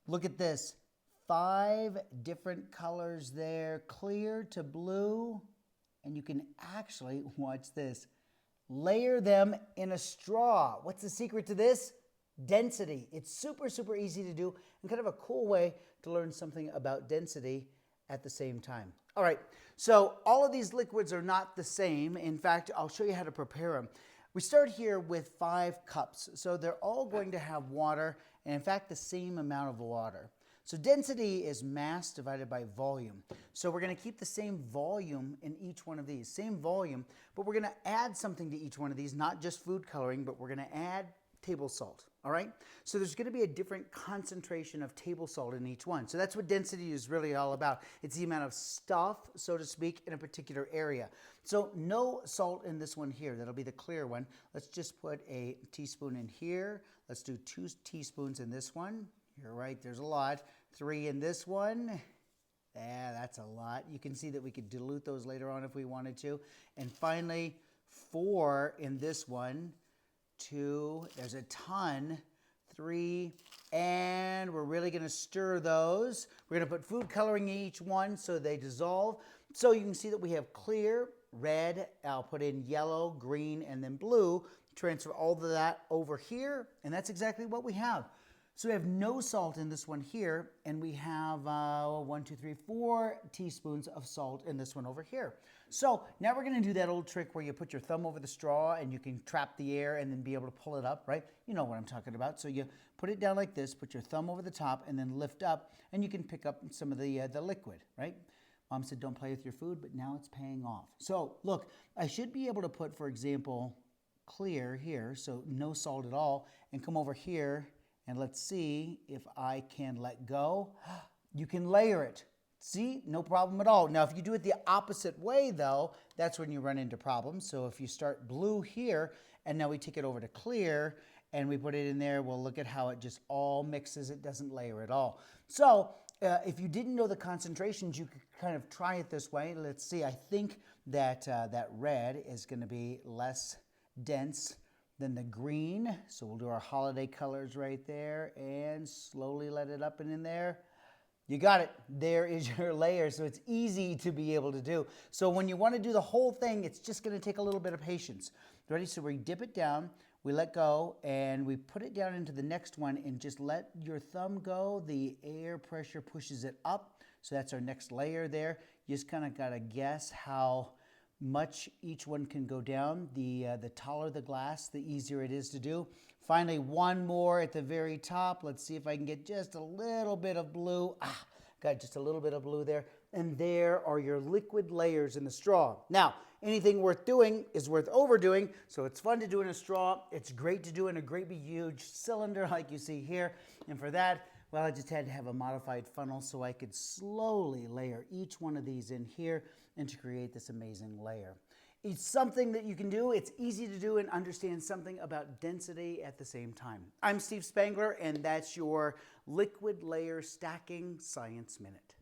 Look at this. 5 different colors there, clear to blue. And you can actually, watch this, layer them in a straw. What's the secret to this? Density. It's super, super easy to do and kind of a cool way to learn something about density at the same time. All right, so all of these liquids are not the same. In fact, I'll show you how to prepare them. We start here with 5 cups. So they're all going to have water, and in fact, the same amount of water. So density is mass divided by volume. So we're going to keep the same volume in each one of these, same volume, but we're going to add something to each one of these, not just food coloring, but we're going to add table salt, all right? So there's going to be a different concentration of table salt in each one. So that's what density is really all about. It's the amount of stuff, so to speak, in a particular area. So no salt in this one here. That'll be the clear one. Let's just put a teaspoon in here. Let's do 2 teaspoons in this one. You're right, there's a lot. 3 in this one. Yeah, that's a lot. You can see that we could dilute those later on if we wanted to. And finally, 4 in this one. 2, there's a ton. 3, and we're really going to stir those. We're going to put food coloring in each one so they dissolve. So you can see that we have clear, red, I'll put in yellow, green, and then blue. Transfer all of that over here, and that's exactly what we have. So we have no salt in this one here, and we have 1, 2, 3, 4 teaspoons of salt in this one over here. So now we're going to do that old trick where you put your thumb over the straw and you can trap the air and then be able to pull it up, right? You know what I'm talking about. So you put it down like this, put your thumb over the top, and then lift up, and you can pick up some of the liquid, right? Mom said don't play with your food, but now it's paying off. So look, I should be able to put, for example, clear here, so no salt at all, and come over here. And let's see if I can let go. You can layer it. See, no problem at all. Now, if you do it the opposite way, though, that's when you run into problems. So if you start blue here, and now we take it over to clear, and we put it in there, well, look at how it just all mixes. It doesn't layer at all. So if you didn't know the concentrations, you could kind of try it this way. Let's see. I think that that red is going to be less dense than the green. So we'll do our holiday colors right there and slowly let it up and in there. You got it. There is your layer. So it's easy to be able to do. So when you want to do the whole thing, it's just going to take a little bit of patience. Ready? So we dip it down, we let go, and we put it down into the next one and just let your thumb go. The air pressure pushes it up. So that's our next layer there. You just kind of got to guess how much each one can go down. The taller the glass, the easier it is to do. Finally, one more at the very top. Let's see if I can get just a little bit of blue. Got just a little bit of blue there. And there are your liquid layers in the straw. Now, anything worth doing is worth overdoing, so it's fun to do in a straw. It's great to do in a great big huge cylinder like you see here. And for that, well, I just had to have a modified funnel so I could slowly layer each one of these in here and to create this amazing layer. It's something that you can do. It's easy to do and understand something about density at the same time. I'm Steve Spangler, and that's your Liquid Layer Stacking Science Minute.